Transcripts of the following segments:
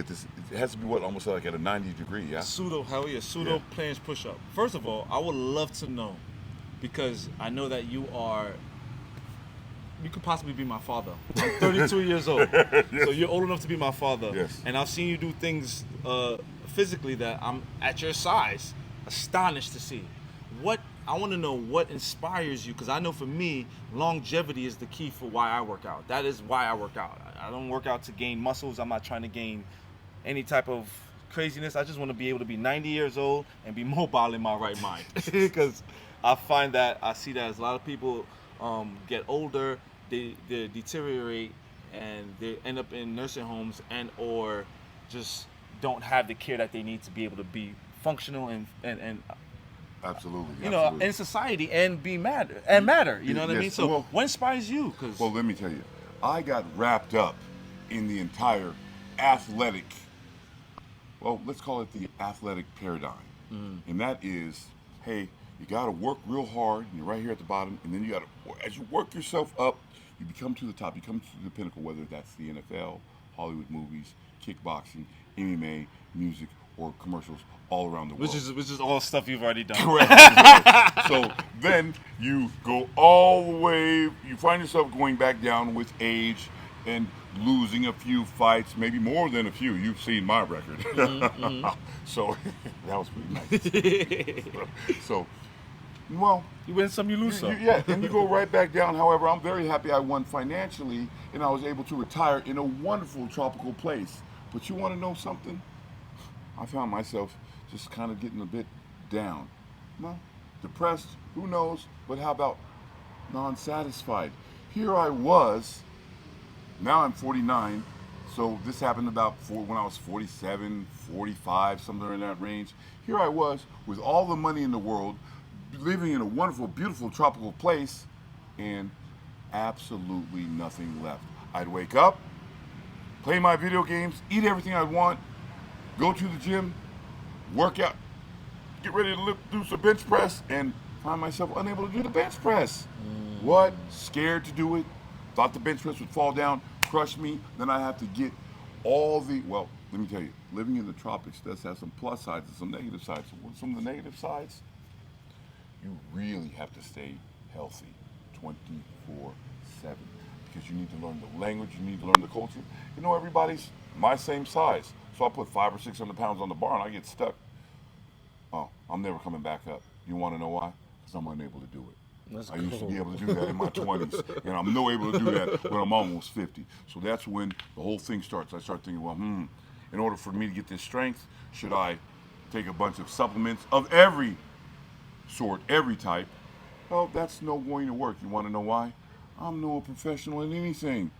this. It has to be what, almost like at a 90 degree, yeah. Pseudo planche push-up. First of all, I would love to know, because I know that you could possibly be my father. I'm 32 years old, Yes. so you're old enough to be my father. Yes. And I've seen you do things physically that I'm at your size astonished to see. I want to know what inspires you, because I know for me, longevity is the key for why I work out. That is why I work out. I don't work out to gain muscles. I'm not trying to gain any type of craziness. I just want to be able to be 90 years old and be mobile in my right mind. Because I see that as a lot of people get older, they deteriorate, and they end up in nursing homes and or just don't have the care that they need to be able to be functional and Absolutely. you know, in society and matter. You know what I mean? So what inspires you? Well, let me tell you, I got wrapped up in the entire athletic, well, let's call it the athletic paradigm. And that is, hey, you got to work real hard, and you're right here at the bottom, and then you got to, as you work yourself up, you become to the top, you come to the pinnacle, whether that's the NFL, Hollywood movies, kickboxing, MMA, music, or commercials all around the world. Which is all stuff you've already done. Correct. So then you go all the way, you find yourself going back down with age and losing a few fights, maybe more than a few. You've seen my record. So that was pretty nice. So, well, you win some, you lose some. Yeah, and you go right back down. However, I'm very happy I won financially, and I was able to retire in a wonderful tropical place. But you want to know something? I found myself just kind of getting a bit down. Well, depressed, who knows? But how about non-satisfied? Here I was, now I'm 49, so this happened when I was 47, 45, somewhere in that range. Here I was with all the money in the world, living in a wonderful, beautiful tropical place, and absolutely nothing left. I'd wake up, play my video games, eat everything I want, go to the gym, work out, get ready to do some bench press, and find myself unable to do the bench press. What? Scared to do it. Thought the bench press would fall down, crush me. Then I have to get well, let me tell you, living in the tropics does have some plus sides and some negative sides. Some of the negative sides, you really have to stay healthy 24/7, because you need to learn the language, you need to learn the culture. You know, everybody's my same size. So I put 500 or 600 pounds on the bar and I get stuck. Oh, I'm never coming back up. You want to know why? Because I'm unable to do it. I used to be able to do that in my 20s, and I'm no able to do that when I'm almost 50. So that's when the whole thing starts. I start thinking, well, in order for me to get this strength, should I take a bunch of supplements of every sort, every type? Well, that's no going to work. You want to know why? I'm no professional in anything.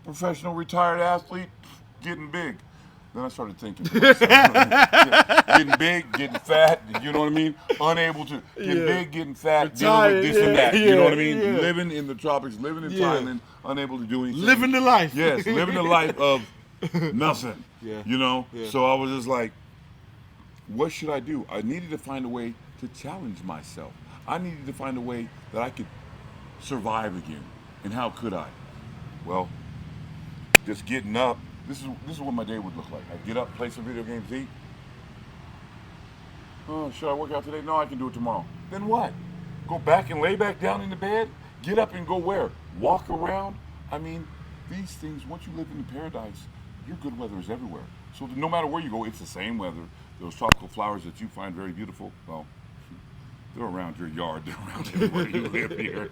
Professional retired athlete, getting big. Then I started thinking to myself, getting big, getting fat, you know what I mean? Unable to, getting big, getting fat, dealing with this and that, you know what I mean? Living in the tropics, living in Thailand, unable to do anything. Living the life. Yes, living the life of nothing, you know? So I was just like, what should I do? I needed to find a way to challenge myself. I needed to find a way that I could survive again. And how could I? Well, just getting up. This is what my day would look like. I'd get up, play some video games, eat. Oh, should I work out today? No, I can do it tomorrow. Then what? Go back and lay back down in the bed? Get up and go where? Walk around? I mean, these things, once you live in the paradise, your good weather is everywhere. So no matter where you go, it's the same weather. Those tropical flowers that you find very beautiful, well, they're around your yard. They're around everywhere you live here.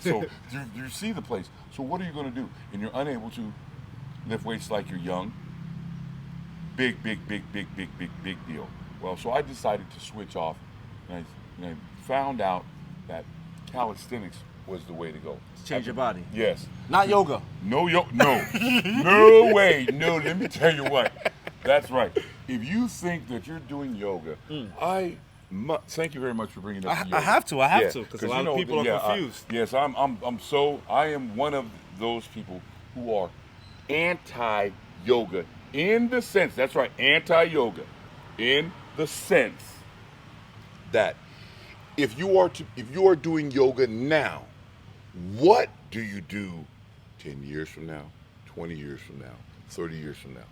So you see the place. So what are you going to do? And you're unable to lift weights like you're young. Big deal. Well, so I decided to switch off, and I found out that calisthenics was the way to go. Change your body. Yes. Not yoga. No. No way. No, let me tell you what. That's right. If you think that you're doing yoga, thank you very much for bringing up yoga. I have to, because a lot of people are confused. Yes, I am one of those people who are anti-yoga in the sense, that's right, anti-yoga in the sense that if you are doing yoga now, what do you do 10 years from now, 20 years from now, 30 years from now?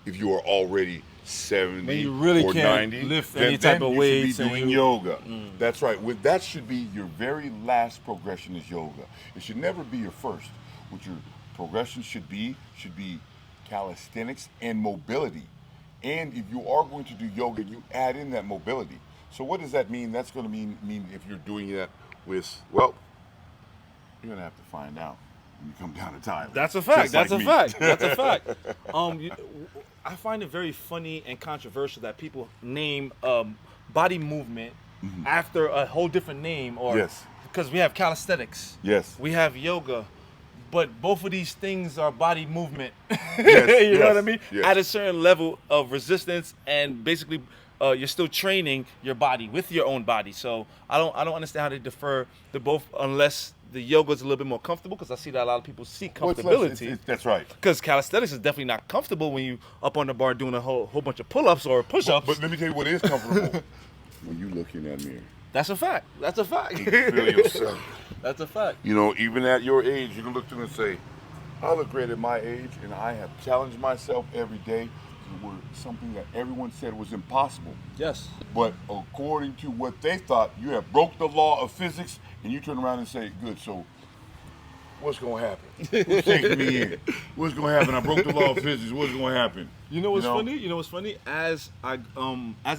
if you are already 70 When you really or can't 90, lift then, any type of you weights should and be doing you- yoga. That's right. That should be your very last progression is yoga. It should never be your first. What your progression should be calisthenics and mobility. And if you are going to do yoga, you add in that mobility. So what does that mean? That's going to mean if you're doing that with, well, you're going to have to find out when you come down to Thailand. That's a fact. Just like That's a me. fact. That's a fact. I find it very funny and controversial that people name body movement after a whole different name, or Yes. because we have calisthenics, Yes. we have yoga, but both of these things are body movement. Yes, you know what I yes, mean? yes. At a certain level of resistance, and basically, you're still training your body with your own body. So I don't understand how they defer to both, unless the yoga is a little bit more comfortable, because I see that a lot of people seek Well, it's comfortability. that's right. Because calisthenics is definitely not comfortable when you up on the bar doing a whole bunch of pull-ups or push-ups. But let me tell you what is comfortable. When you look in that mirror, That's a fact. That's a fact. feel yourself. That's a fact. You know, even at your age, you can look through and say, I look great at my age, and I have challenged myself every day to where something that everyone said was impossible. Yes. But according to what they thought, you have broke the law of physics, and you turn around and say, good, so what's going to happen? Who's taking me in? What's going to happen? I broke the law of physics. What's going to happen? You know what's funny? You know what's funny? As a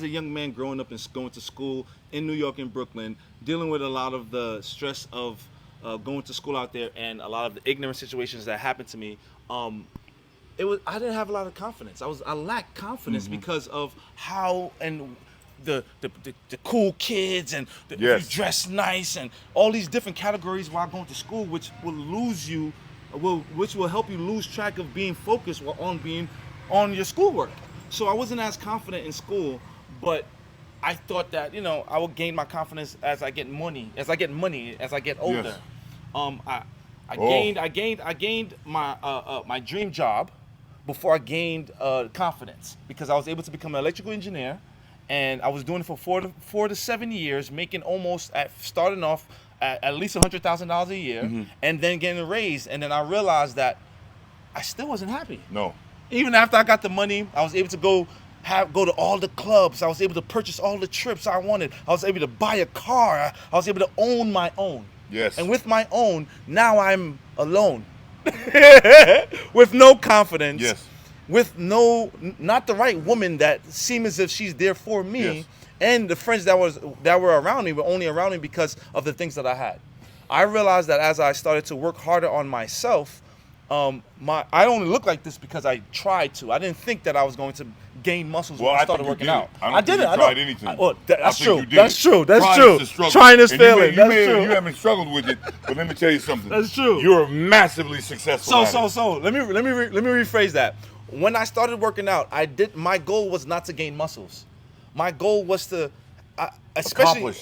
young man growing up and going to school in New York and Brooklyn, dealing with a lot of the stress of going to school out there and a lot of the ignorant situations that happened to me, I didn't have a lot of confidence. I lacked confidence because of how and the cool kids and if Yes. you dress nice and all these different categories while going to school, which will help you lose track of being focused on being on your schoolwork. So I wasn't as confident in school, but I thought that I would gain my confidence as I get money, as I get older. Yes. I gained my dream job before I gained confidence, because I was able to become an electrical engineer, and I was doing it for 4 to 7 years, making starting off at least $100,000 a year, and then getting a raise. And then I realized that I still wasn't happy. No. Even after I got the money, I was able to go to all the clubs. I was able to purchase all the trips I wanted. I was able to buy a car. I was able to own my own. Yes. And with my own, now I'm alone. With no confidence. Yes. With not the right woman that seemed as if she's there for me. Yes. And the friends that were around me were only around me because of the things that I had. I realized that as I started to work harder on myself, I only look like this because I tried to. I didn't think that I was going to gain muscles when I started working out. I didn't. I tried anything. That's I think true. you did That's it. true. That's Trying true. is the struggle. Trying is And failing. That's true. You haven't struggled with it, but let me tell you something. That's true. You're massively successful. So let me rephrase that. When I started working out, my goal was not to gain muscles. My goal was to Accomplish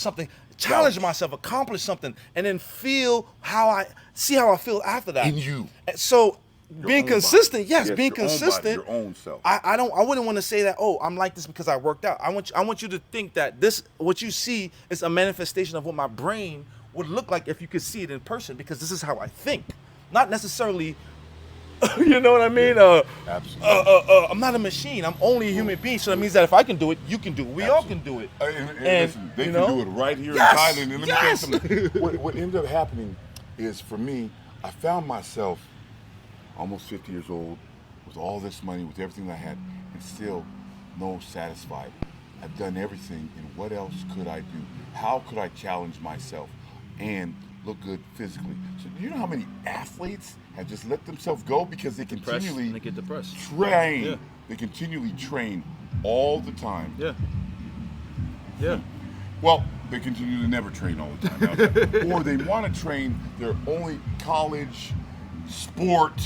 something. Challenge myself, accomplish something, and then feel how I feel after that. In you. So being own consistent, body. yes, Yes, being your own body, consistent. your own self. I wouldn't want to say that, I'm like this because I worked out. I want you to think that what you see is a manifestation of what my brain would look like if you could see it in person, because this is how I think. Not necessarily you know what I mean? Absolutely. I'm not a machine. I'm only a human being. So that means that if I can do it, you can do it. We all can do it. And listen, they can do it right here Yes, in Thailand. And let me tell you something. What ended up happening is, for me, I found myself almost 50 years old with all this money, with everything I had, and still no satisfied. I've done everything, and what else could I do? How could I challenge myself and look good physically? So do you know how many athletes have just let themselves go because they continually They get depressed. train? Yeah. They continually train all the time. Yeah. Yeah. Well, they continue to never train all the time. Or they want to train their only college sport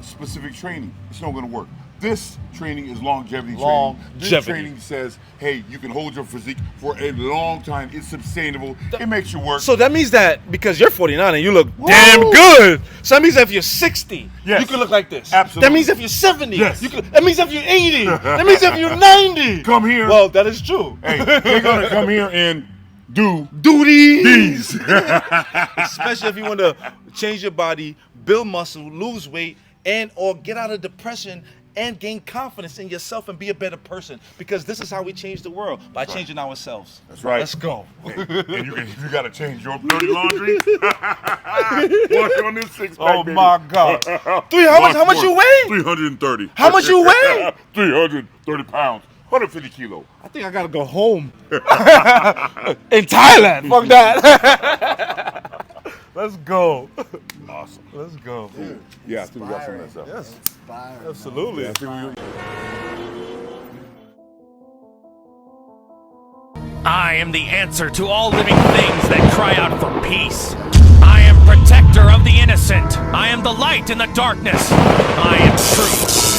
specific training. It's not going to work. This training is longevity training. This training says, hey, you can hold your physique for a long time. It's sustainable. It makes you work. So that means that because you're 49 and you look Woo! damn good, so that means that if you're 60, Yes. you can look like this. Absolutely. That means if you're 70, Yes. that means if you're 80, that means if you're 90. Come here. Well, that is true. Hey, they're going to come here and do these. these. Especially if you want to change your body, build muscle, lose weight, and or get out of depression and gain confidence in yourself and be a better person. Because this is how we change the world, by changing ourselves. That's right. Let's go. And you got to change your dirty laundry. Wash on this six pack, Oh baby. my God. How much you weigh? 330. How much you weigh? 330 pounds. 150 kilo. I think I gotta go home. In Thailand. Fuck that. Let's go. Awesome. Let's go. Yeah, I think we got some of that stuff. Yes, Inspiring. absolutely. Yeah, I think I am the answer to all living things that cry out for peace. I am protector of the innocent. I am the light in the darkness. I am truth.